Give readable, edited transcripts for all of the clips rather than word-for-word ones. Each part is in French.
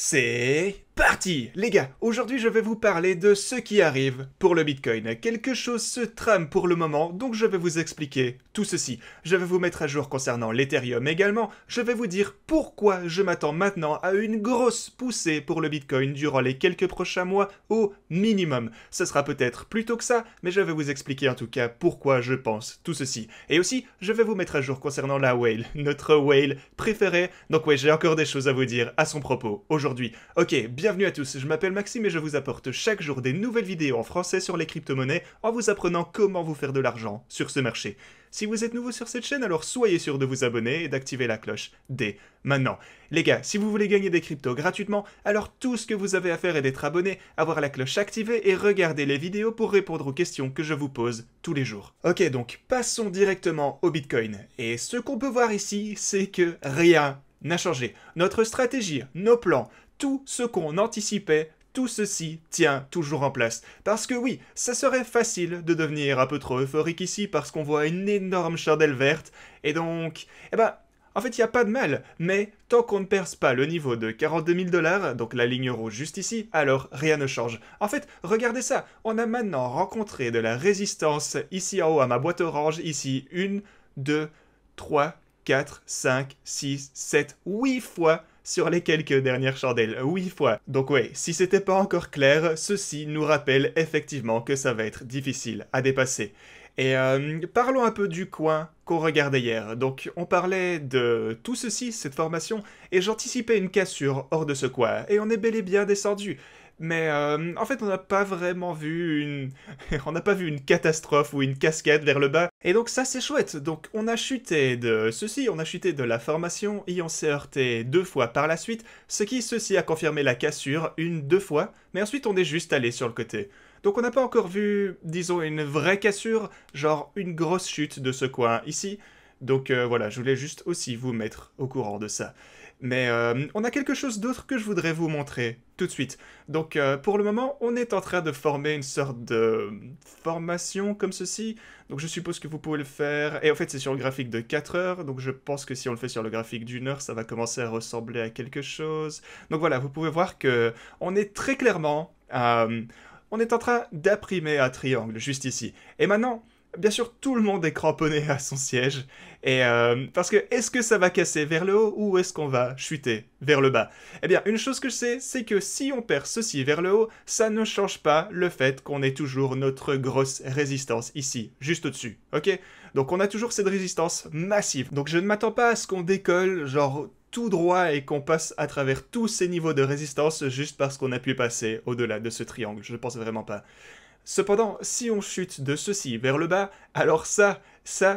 C'est parti! Les gars, aujourd'hui je vais vous parler de ce qui arrive pour le Bitcoin. Quelque chose se trame pour le moment, donc je vais vous expliquer tout ceci. Je vais vous mettre à jour concernant l'Ethereum également. Je vais vous dire pourquoi je m'attends maintenant à une grosse poussée pour le Bitcoin durant les quelques prochains mois au minimum. Ce sera peut-être plus tôt que ça, mais je vais vous expliquer en tout cas pourquoi je pense tout ceci. Et aussi, je vais vous mettre à jour concernant la whale, notre whale préférée. Donc ouais, j'ai encore des choses à vous dire à son propos aujourd'hui. Ok, bienvenue à tous, je m'appelle Maxime et je vous apporte chaque jour des nouvelles vidéos en français sur les crypto-monnaies en vous apprenant comment vous faire de l'argent sur ce marché. Si vous êtes nouveau sur cette chaîne, alors soyez sûr de vous abonner et d'activer la cloche dès maintenant. Les gars, si vous voulez gagner des cryptos gratuitement, alors tout ce que vous avez à faire est d'être abonné, avoir la cloche activée et regarder les vidéos pour répondre aux questions que je vous pose tous les jours. Ok, donc passons directement au Bitcoin. Et ce qu'on peut voir ici, c'est que rien n'a changé. Notre stratégie, nos plans, tout ce qu'on anticipait, tout ceci tient toujours en place. Parce que oui, ça serait facile de devenir un peu trop euphorique ici parce qu'on voit une énorme chandelle verte. Et donc, en fait, il n'y a pas de mal. Mais tant qu'on ne perce pas le niveau de 42 000 $, donc la ligne rouge juste ici, alors rien ne change. En fait, regardez ça. On a maintenant rencontré de la résistance ici en haut à ma boîte orange. Ici, 1, 2, 3, 4, 5, 6, 7, 8 fois sur les quelques dernières chandelles, 8 fois. Donc ouais, si c'était pas encore clair, ceci nous rappelle effectivement que ça va être difficile à dépasser. Et parlons un peu du coin qu'on regardait hier. Donc on parlait de tout ceci, cette formation, et j'anticipais une cassure hors de ce coin, et on est bel et bien descendu. Mais en fait, on n'a pas vraiment vu une... on n'a pas vu une catastrophe ou une cascade vers le bas. Et donc ça, c'est chouette. Donc on a chuté de ceci, on a chuté de la formation, et on s'est heurté 2 fois par la suite, ce qui, ceci, a confirmé la cassure 2 fois, mais ensuite on est juste allé sur le côté. Donc on n'a pas encore vu, disons, une vraie cassure, genre une grosse chute de ce coin ici. Donc voilà, je voulais juste aussi vous mettre au courant de ça. Mais on a quelque chose d'autre que je voudrais vous montrer tout de suite. Donc pour le moment, on est en train de former une sorte de formation comme ceci. Donc je suppose que vous pouvez le faire. Et en fait, c'est sur le graphique de 4 heures. Donc je pense que si on le fait sur le graphique d'une heure, ça va commencer à ressembler à quelque chose. Donc voilà, vous pouvez voir que on est très clairement... on est en train d'imprimer un triangle juste ici. Et maintenant... Bien sûr, tout le monde est cramponné à son siège. Et parce que, est-ce que ça va casser vers le haut ou est-ce qu'on va chuter vers le bas? Eh bien, une chose que je sais, c'est que si on perd ceci vers le haut, ça ne change pas le fait qu'on ait toujours notre grosse résistance ici, juste au-dessus, ok? Donc on a toujours cette résistance massive. Donc je ne m'attends pas à ce qu'on décolle, genre tout droit et qu'on passe à travers tous ces niveaux de résistance juste parce qu'on a pu passer au-delà de ce triangle. Je ne pense vraiment pas. Cependant, si on chute de ceci vers le bas, alors ça,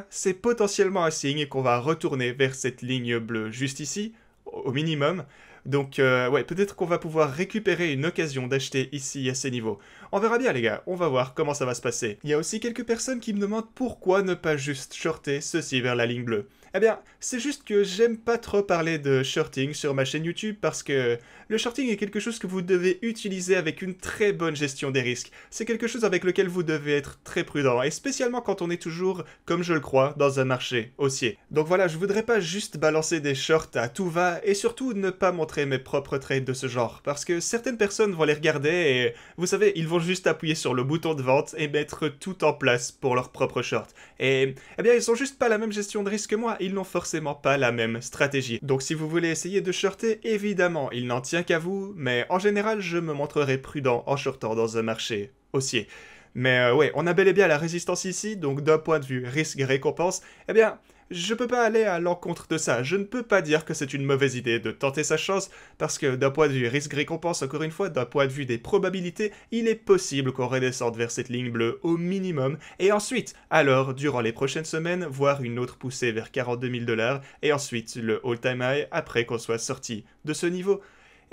c'est potentiellement un signe qu'on va retourner vers cette ligne bleue juste ici, au minimum. Donc, ouais, peut-être qu'on va pouvoir récupérer une occasion d'acheter ici à ces niveaux. On verra bien, les gars, on va voir comment ça va se passer. Il y a aussi quelques personnes qui me demandent pourquoi ne pas juste shorter ceci vers la ligne bleue. Eh bien, c'est juste que j'aime pas trop parler de shorting sur ma chaîne YouTube parce que le shorting est quelque chose que vous devez utiliser avec une très bonne gestion des risques. C'est quelque chose avec lequel vous devez être très prudent, et spécialement quand on est toujours, comme je le crois, dans un marché haussier. Donc voilà, je voudrais pas juste balancer des shorts à tout va, et surtout ne pas montrer mes propres trades de ce genre, parce que certaines personnes vont les regarder et, vous savez, ils vont juste appuyer sur le bouton de vente et mettre tout en place pour leur propre short. Et, eh bien, ils ont juste pas la même gestion de risque que moi, ils n'ont forcément pas la même stratégie. Donc si vous voulez essayer de shorter, évidemment, il n'en tient qu'à vous, mais en général, je me montrerai prudent en shortant dans un marché haussier. Mais ouais, on a bel et bien la résistance ici, donc d'un point de vue risque-récompense, eh bien, je peux pas aller à l'encontre de ça. Je ne peux pas dire que c'est une mauvaise idée de tenter sa chance, parce que d'un point de vue risque-récompense, encore une fois, d'un point de vue des probabilités, il est possible qu'on redescende vers cette ligne bleue au minimum, et ensuite, alors, durant les prochaines semaines, voir une autre poussée vers 42 000 $, et ensuite le all-time high après qu'on soit sorti de ce niveau.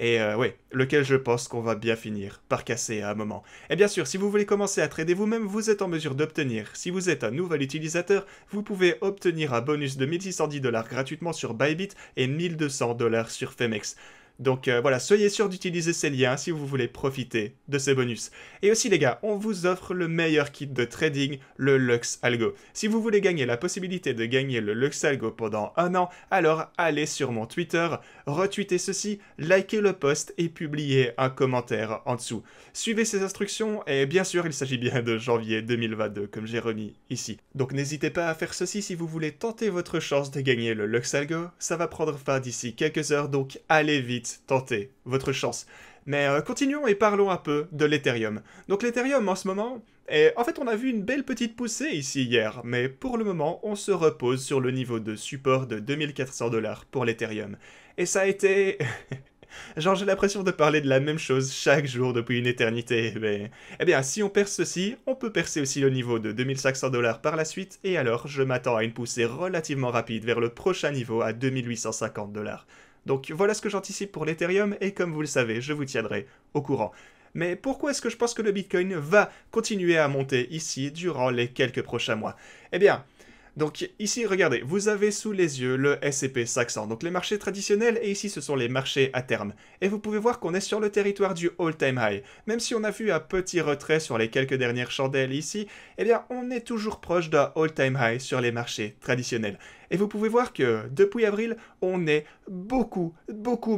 Et ouais, lequel je pense qu'on va bien finir par casser à un moment. Et bien sûr, si vous voulez commencer à trader vous-même, vous êtes en mesure d'obtenir. Si vous êtes un nouvel utilisateur, vous pouvez obtenir un bonus de 1610 $ gratuitement sur Bybit et 1200 $ sur Femex. Donc voilà, soyez sûr d'utiliser ces liens si vous voulez profiter de ces bonus. Et aussi les gars, on vous offre le meilleur kit de trading, le Lux Algo. Si vous voulez gagner la possibilité de gagner le Lux Algo pendant 1 an, alors allez sur mon Twitter, retweetez ceci, likez le post et publiez un commentaire en dessous. Suivez ces instructions et bien sûr il s'agit bien de janvier 2022 comme j'ai remis ici. Donc n'hésitez pas à faire ceci si vous voulez tenter votre chance de gagner le Lux Algo. Ça va prendre fin d'ici quelques heures donc allez vite. Tentez votre chance. Mais continuons et parlons un peu de l'Ethereum. Donc l'Ethereum en ce moment, en fait on a vu une belle petite poussée ici hier, mais pour le moment on se repose sur le niveau de support de 2400$ pour l'Ethereum. Et ça a été... Genre j'ai l'impression de parler de la même chose chaque jour depuis une éternité, mais... Eh bien si on perce ceci, on peut percer aussi le niveau de 2500$ par la suite, et alors je m'attends à une poussée relativement rapide vers le prochain niveau à 2850$. Donc voilà ce que j'anticipe pour l'Ethereum et comme vous le savez, je vous tiendrai au courant. Mais pourquoi est-ce que je pense que le Bitcoin va continuer à monter ici durant les quelques prochains mois? Eh bien, donc ici, regardez, vous avez sous les yeux le S&P 500, donc les marchés traditionnels, et ici ce sont les marchés à terme. Et vous pouvez voir qu'on est sur le territoire du all-time high. Même si on a vu un petit retrait sur les quelques dernières chandelles ici, eh bien on est toujours proche d'un all-time high sur les marchés traditionnels. Et vous pouvez voir que depuis avril, on est beaucoup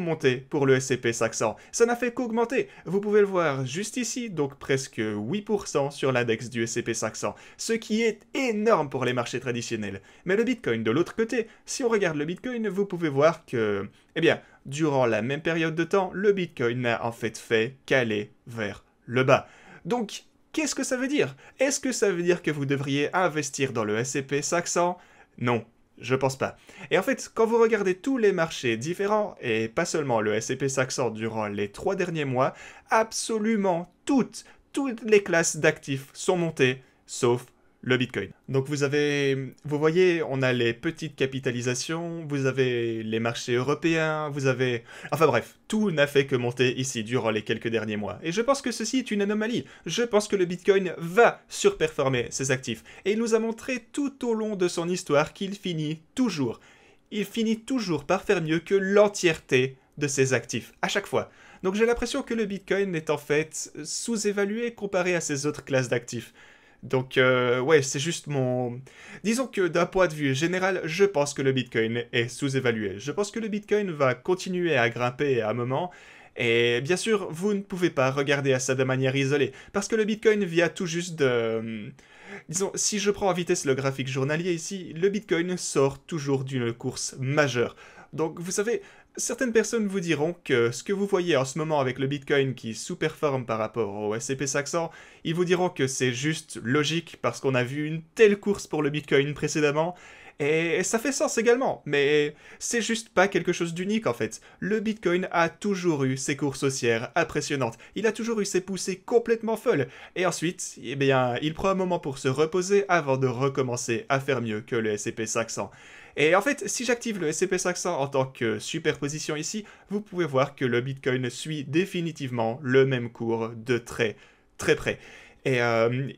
monté pour le S&P 500. Ça n'a fait qu'augmenter. Vous pouvez le voir juste ici, donc presque 8% sur l'index du S&P 500, ce qui est énorme pour les marchés traditionnels. Mais le Bitcoin de l'autre côté, si on regarde le Bitcoin, vous pouvez voir que, eh bien, durant la même période de temps, le Bitcoin n'a en fait qu'aller vers le bas. Donc, qu'est-ce que ça veut dire? Est-ce que ça veut dire que vous devriez investir dans le S&P 500? Non. Je pense pas. Et en fait, quand vous regardez tous les marchés différents, et pas seulement le S&P 500 durant les 3 derniers mois, absolument toutes les classes d'actifs sont montées, sauf le Bitcoin. Donc vous voyez, on a les petites capitalisations, vous avez les marchés européens, vous avez... Enfin bref, tout n'a fait que monter ici durant les quelques derniers mois. Et je pense que ceci est une anomalie. Je pense que le Bitcoin va surperformer ses actifs. Et il nous a montré tout au long de son histoire qu'il finit toujours par faire mieux que l'entièreté de ses actifs, à chaque fois. Donc j'ai l'impression que le Bitcoin est en fait sous-évalué comparé à ses autres classes d'actifs. Donc, ouais, c'est juste mon... Disons que d'un point de vue général, je pense que le Bitcoin est sous-évalué. Je pense que le Bitcoin va continuer à grimper à un moment. Et bien sûr, vous ne pouvez pas regarder à ça de manière isolée. Parce que le Bitcoin vient tout juste de... Disons, si je prends en vitesse le graphique journalier ici, le Bitcoin sort toujours d'une course majeure. Donc, vous savez, certaines personnes vous diront que ce que vous voyez en ce moment avec le Bitcoin qui sous-performe par rapport au S&P 500, ils vous diront que c'est juste logique parce qu'on a vu une telle course pour le Bitcoin précédemment, et ça fait sens également, mais c'est juste pas quelque chose d'unique en fait. Le Bitcoin a toujours eu ses courses haussières impressionnantes, il a toujours eu ses poussées complètement folles, et ensuite, eh bien, il prend un moment pour se reposer avant de recommencer à faire mieux que le S&P 500. Et en fait, si j'active le S&P 500 en tant que superposition ici, vous pouvez voir que le Bitcoin suit définitivement le même cours de très près. Et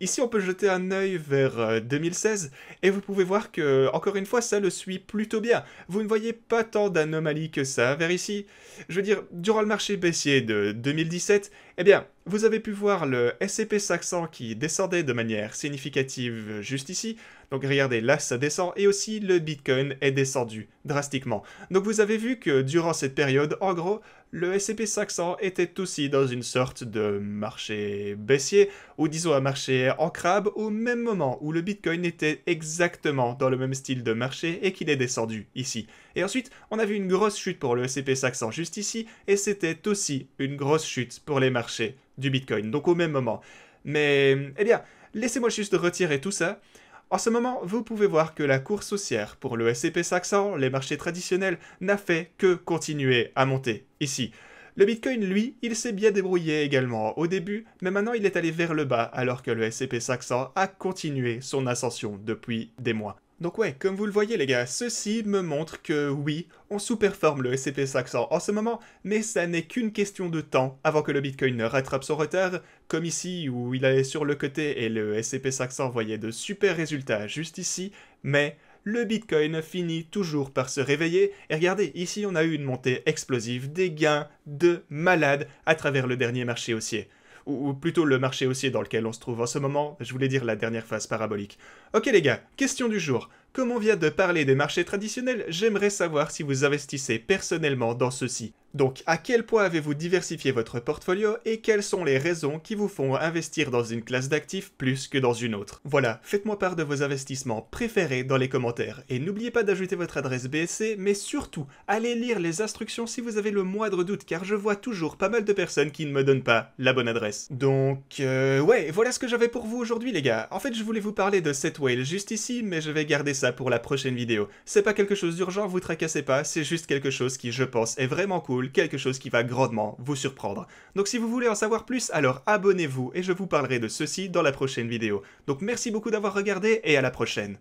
ici, on peut jeter un œil vers 2016 et vous pouvez voir que, encore une fois, ça le suit plutôt bien. Vous ne voyez pas tant d'anomalies que ça vers ici. Je veux dire, durant le marché baissier de 2017, eh bien, vous avez pu voir le S&P 500 qui descendait de manière significative juste ici. Donc regardez, là ça descend et aussi le Bitcoin est descendu drastiquement. Donc vous avez vu que durant cette période, en gros, le S&P 500 était aussi dans une sorte de marché baissier, ou disons un marché en crabe, au même moment où le Bitcoin était exactement dans le même style de marché et qu'il est descendu ici. Et ensuite, on a vu une grosse chute pour le S&P 500 juste ici, et c'était aussi une grosse chute pour les marchés du Bitcoin, donc au même moment. Mais, eh bien, laissez-moi juste retirer tout ça. En ce moment, vous pouvez voir que la course haussière pour le S&P 500, les marchés traditionnels, n'a fait que continuer à monter ici. Le Bitcoin, lui, il s'est bien débrouillé également au début, mais maintenant il est allé vers le bas alors que le S&P 500 a continué son ascension depuis des mois. Donc ouais, comme vous le voyez les gars, ceci me montre que oui, on sous-performe le S&P 500 en ce moment, mais ça n'est qu'une question de temps avant que le Bitcoin ne rattrape son retard, comme ici où il allait sur le côté et le S&P 500 voyait de super résultats juste ici, mais le Bitcoin finit toujours par se réveiller. Et regardez, ici on a eu une montée explosive, des gains de malade à travers le dernier marché haussier. Ou plutôt le marché haussier dans lequel on se trouve en ce moment, je voulais dire la dernière phase parabolique. Ok les gars, question du jour. Comme on vient de parler des marchés traditionnels, j'aimerais savoir si vous investissez personnellement dans ceux-ci. Donc, à quel point avez-vous diversifié votre portfolio et quelles sont les raisons qui vous font investir dans une classe d'actifs plus que dans une autre? Voilà, faites-moi part de vos investissements préférés dans les commentaires. Et n'oubliez pas d'ajouter votre adresse BSC, mais surtout, allez lire les instructions si vous avez le moindre doute, car je vois toujours pas mal de personnes qui ne me donnent pas la bonne adresse. Donc, ouais, voilà ce que j'avais pour vous aujourd'hui les gars. En fait, je voulais vous parler de cette whale juste ici, mais je vais garder ça pour la prochaine vidéo. C'est pas quelque chose d'urgent, vous tracassez pas, c'est juste quelque chose qui, je pense, est vraiment cool, quelque chose qui va grandement vous surprendre. Donc si vous voulez en savoir plus, alors abonnez-vous et je vous parlerai de ceci dans la prochaine vidéo. Donc merci beaucoup d'avoir regardé et à la prochaine.